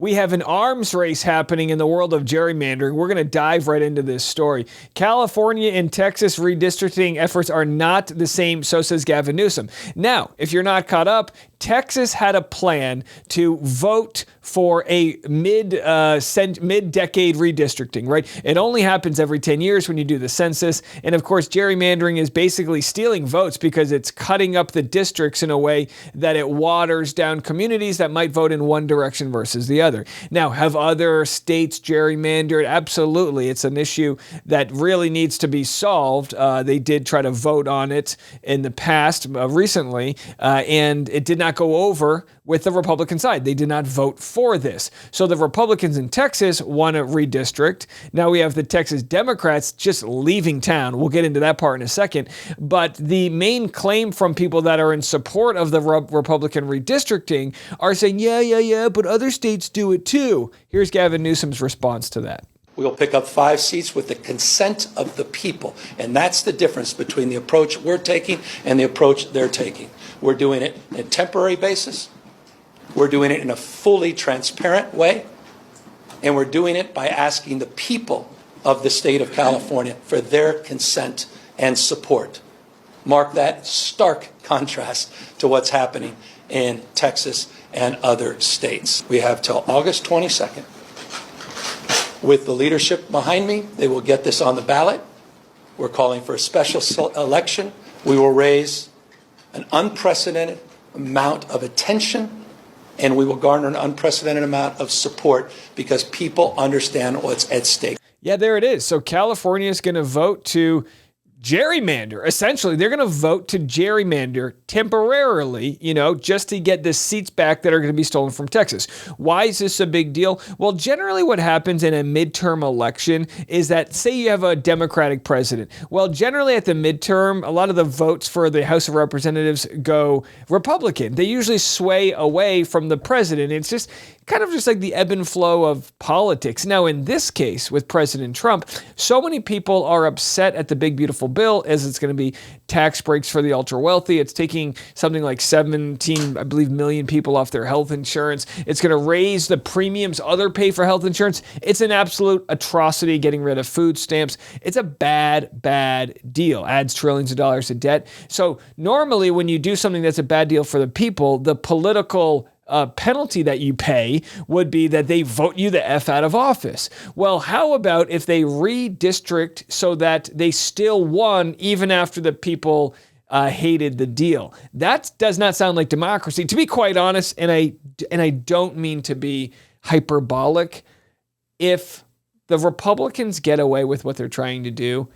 We have an arms race happening in the world of gerrymandering. We're going to dive right into this story. California and Texas redistricting efforts are not the same, so says Gavin Newsom. Now, if you're not caught up, Texas had a plan to vote for a mid-decade redistricting, right? It only happens every 10 years when you do the census. And of course, gerrymandering is basically stealing votes because it's cutting up the districts in a way that it waters down communities that might vote in one direction versus the other. Now, have other states gerrymandered? Absolutely. It's an issue that really needs to be solved. They did try to vote on it in the past, recently, and it did not go over with the Republican side. They did not vote for this. So the Republicans in Texas want to redistrict. Now we have the Texas Democrats just leaving town. We'll get into that part in a second. But the main claim from people that are in support of the Republican redistricting are saying, yeah, but other states do it too. Here's Gavin Newsom's response to that. We'll pick up 5 seats with the consent of the people. And that's the difference between the approach we're taking and the approach they're taking. We're doing it on a temporary basis. We're doing it in a fully transparent way. And we're doing it by asking the people of the state of California for their consent and support. Mark that stark contrast to what's happening in Texas and other states. We have till August 22nd. With the leadership behind me, they will get this on the ballot. We're calling for a special election. We will raise an unprecedented amount of attention, and we will garner an unprecedented amount of support because people understand what's at stake. Yeah, there it is. So California is going to vote to gerrymander. Essentially, they're going to vote to gerrymander temporarily, just to get the seats back that are going to be stolen from Texas. Why is this a big deal? Well, generally what happens in a midterm election is that, say you have a Democratic president. Well, generally at the midterm, a lot of the votes for the House of Representatives go Republican. They usually sway away from the president. It's just kind of just like the ebb and flow of politics. Now, in this case with President Trump, so many people are upset at the big, beautiful bill as it's going to be tax breaks for the ultra wealthy. It's taking something like 17, I believe, million people off their health insurance. It's going to raise the premiums others pay for health insurance. It's an absolute atrocity getting rid of food stamps. It's a bad, bad deal. Adds trillions of dollars of debt. So normally when you do something that's a bad deal for the people, the political penalty that you pay would be that they vote you the F out of office. Well, how about if they redistrict so that they still won even after the people hated the deal? That does not sound like democracy, to be quite honest, and I don't mean to be hyperbolic. If the Republicans get away with what they're trying to do,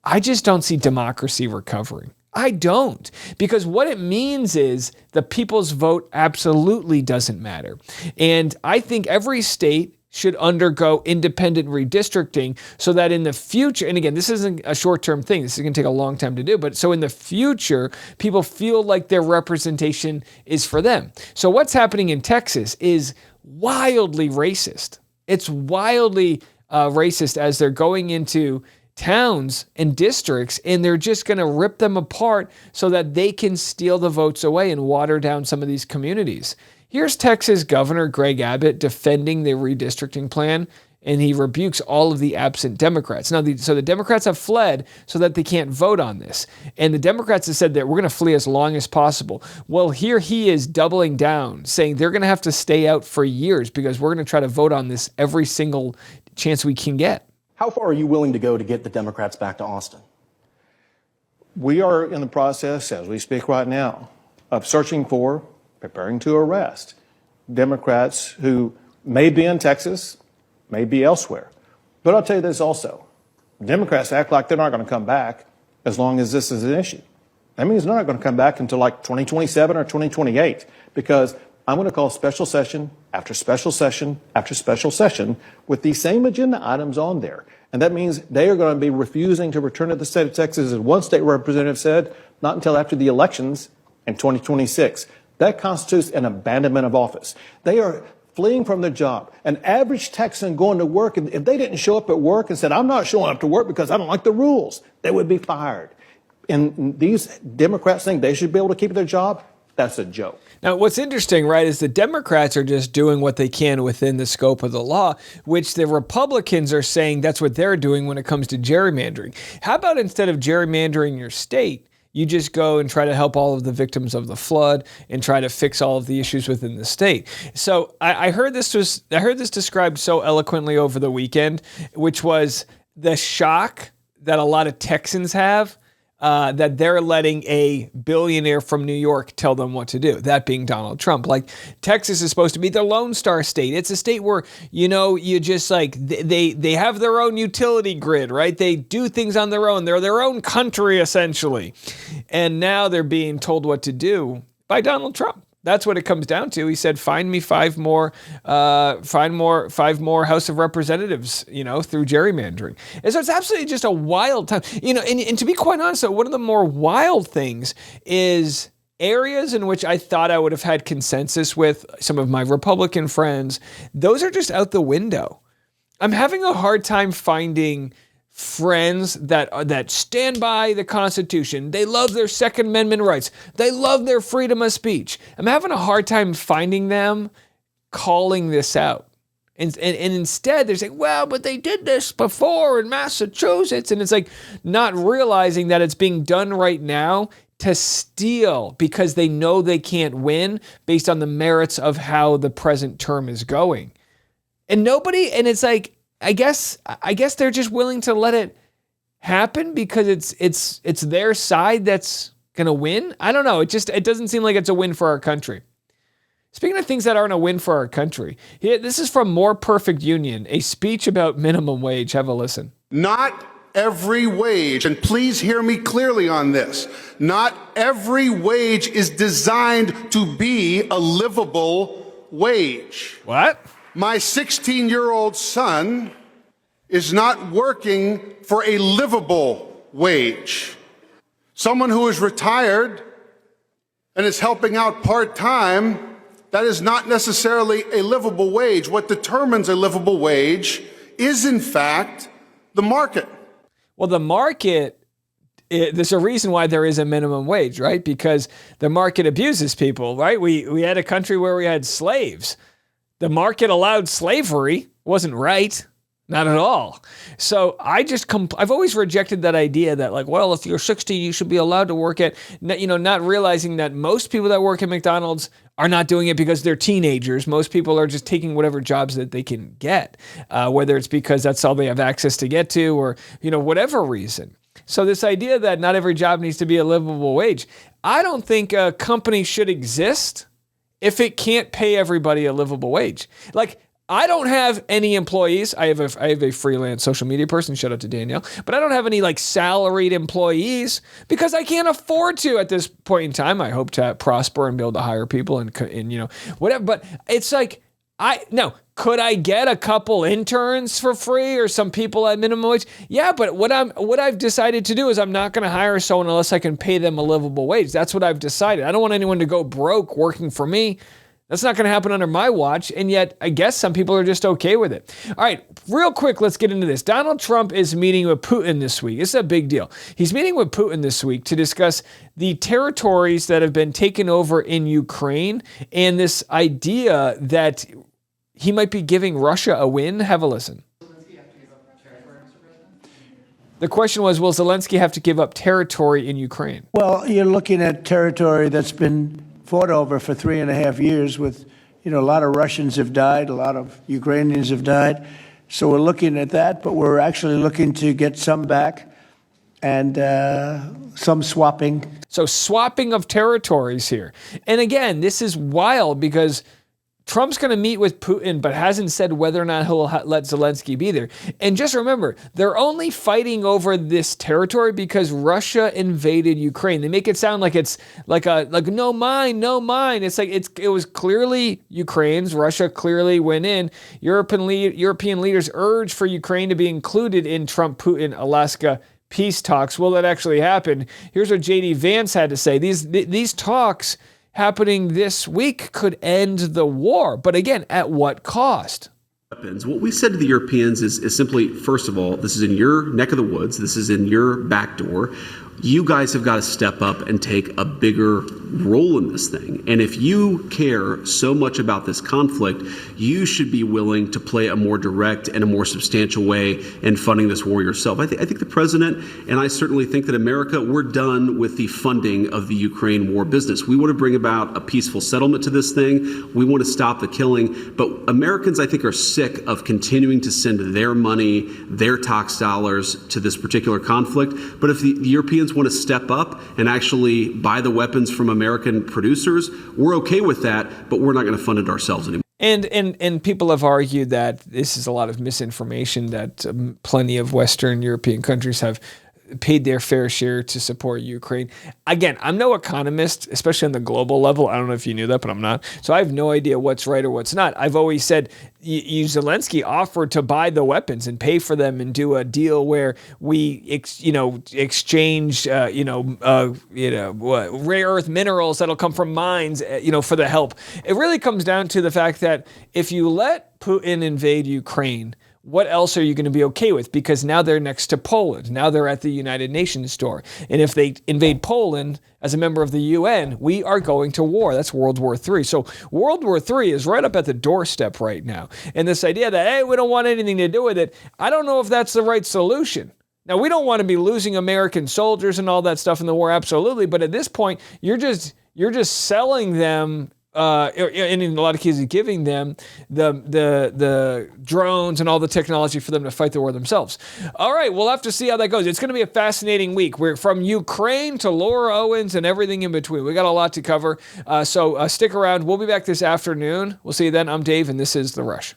I just don't see democracy recovering. I don't, because what it means is the people's vote absolutely doesn't matter. And I think every state should undergo independent redistricting so that in the future, and again, this isn't a short-term thing, this is going to take a long time to do, but so in the future, people feel like their representation is for them. So what's happening in Texas is wildly racist. It's wildly racist as they're going into towns and districts, and they're just going to rip them apart so that they can steal the votes away and water down some of these communities. Here's Texas Governor Greg Abbott defending the redistricting plan, and he rebukes all of the absent Democrats. Now, so the Democrats have fled so that they can't vote on this. And the Democrats have said that we're going to flee as long as possible. Well, here he is doubling down, saying they're going to have to stay out for years because we're going to try to vote on this every single chance we can get. How far are you willing to go to get the Democrats back to Austin? We are in the process, as we speak right now, of searching for, preparing to arrest Democrats who may be in Texas, may be elsewhere. But I'll tell you this also. Democrats act like they're not going to come back as long as this is an issue. That means they're not going to come back until like 2027 or 2028, because I'm going to call special session after special session after special session with these same agenda items on there. And that means they are going to be refusing to return to the state of Texas, as one state representative said, not until after the elections in 2026. That constitutes an abandonment of office. They are fleeing from their job. An average Texan going to work, and if they didn't show up at work and said, I'm not showing up to work because I don't like the rules, they would be fired. And these Democrats think they should be able to keep their job. that's a joke. Now, what's interesting, right, is the Democrats are just doing what they can within the scope of the law, which the Republicans are saying that's what they're doing when it comes to gerrymandering. How about instead of gerrymandering your state, you just go and try to help all of the victims of the flood and try to fix all of the issues within the state? So I heard this described so eloquently over the weekend, which was the shock that a lot of Texans have. That they're letting a billionaire from New York tell them what to do, that being Donald Trump. Like, Texas is supposed to be the Lone Star state. It's a state where, you just like, they have their own utility grid, right? They do things on their own. They're their own country, essentially. And now they're being told what to do by Donald Trump. That's what it comes down to. He said, find me five more House of Representatives, through gerrymandering. And so it's absolutely just a wild time. And to be quite honest, one of the more wild things is areas in which I thought I would have had consensus with some of my Republican friends. Those are just out the window. I'm having a hard time finding friends that stand by the Constitution. They love their Second Amendment rights. They love their freedom of speech. I'm having a hard time finding them calling this out. And instead they're saying, well, but they did this before in Massachusetts. And it's like not realizing that it's being done right now to steal because they know they can't win based on the merits of how the present term is going. And it's like, I guess they're just willing to let it happen because it's their side that's going to win. I don't know. It doesn't seem like it's a win for our country. Speaking of things that aren't a win for our country, this is from More Perfect Union, a speech about minimum wage. Have a listen. Not every wage, and please hear me clearly on this, not every wage is designed to be a livable wage. What? My 16-year-old son is not working for a livable wage. Someone who is retired and is helping out part-time, that is not necessarily a livable wage. What determines a livable wage is, in fact, the market. Well, the market, there's a reason why there is a minimum wage, right? Because the market abuses people, right? We had a country where we had slaves. The market allowed slavery. Wasn't right. Not at all. So I've always rejected that idea that like, well, if you're 60, you should be allowed to work at, not realizing that most people that work at McDonald's are not doing it because they're teenagers. Most people are just taking whatever jobs that they can get, whether it's because that's all they have access to get to or, whatever reason. So this idea that not every job needs to be a livable wage, I don't think a company should exist if it can't pay everybody a livable wage. Like, I don't have any employees. I have a freelance social media person. Shout out to Danielle. But I don't have any like salaried employees because I can't afford to at this point in time. I hope to prosper and be able to hire people and whatever. But it's like, could I get a couple interns for free or some people at minimum wage? Yeah, but what I've decided to do is I'm not going to hire someone unless I can pay them a livable wage. That's what I've decided. I don't want anyone to go broke working for me. That's not going to happen under my watch, and yet I guess some people are just okay with it. All right, real quick, let's get into this. Donald Trump is meeting with Putin this week. It's a big deal. He's meeting with Putin this week to discuss the territories that have been taken over in Ukraine and this idea that he might be giving Russia a win. Have a listen. The question was, will Zelensky have to give up territory in Ukraine? Well, you're looking at territory that's been fought over for 3.5 years with, a lot of Russians have died, a lot of Ukrainians have died. So we're looking at that, but we're actually looking to get some back and some swapping. So swapping of territories here. And again, this is wild because Trump's going to meet with Putin, but hasn't said whether or not he'll let Zelensky be there. And just remember, they're only fighting over this territory because Russia invaded Ukraine. They make it sound like it's like no mine. It's like it was clearly Ukraine's. Russia clearly went in. European leaders urged for Ukraine to be included in Trump-Putin Alaska peace talks. Will that actually happen? Here's what J.D. Vance had to say. These talks happening this week could end the war. But again, at what cost? What we said to the Europeans is simply, first of all, this is in your neck of the woods. This is in your back door. You guys have got to step up and take a bigger role in this thing. And if you care so much about this conflict, you should be willing to play a more direct and a more substantial way in funding this war yourself. I think the president, and I certainly think that America, we're done with the funding of the Ukraine war business. We want to bring about a peaceful settlement to this thing. We want to stop the killing. But Americans, I think, are sick of continuing to send their money, their tax dollars to this particular conflict. But if the Europeans want to step up and actually buy the weapons from American producers, we're okay with that, but we're not going to fund it ourselves anymore. And people have argued that this is a lot of misinformation, that plenty of Western European countries have paid their fair share to support Ukraine. Again, I'm no economist, especially on the global level. I don't know if you knew that, but I'm not. So I have no idea what's right or what's not. I've always said Zelensky offered to buy the weapons and pay for them and do a deal where we, exchange, rare earth minerals that'll come from mines, for the help. It really comes down to the fact that if you let Putin invade Ukraine, what else are you going to be okay with? Because now they're next to Poland. Now they're at the United Nations door. And if they invade Poland as a member of the UN, we are going to war. That's World War III. So World War III is right up at the doorstep right now. And this idea that, hey, we don't want anything to do with it, I don't know if that's the right solution. Now, we don't want to be losing American soldiers and all that stuff in the war, absolutely. But at this point, you're just selling them, and in a lot of cases, giving them the drones and all the technology for them to fight the war themselves. All right, we'll have to see how that goes. It's going to be a fascinating week. We're from Ukraine to Laura Owens and everything in between. We got a lot to cover, so stick around. We'll be back this afternoon. We'll see you then. I'm Dave, and this is The Rush.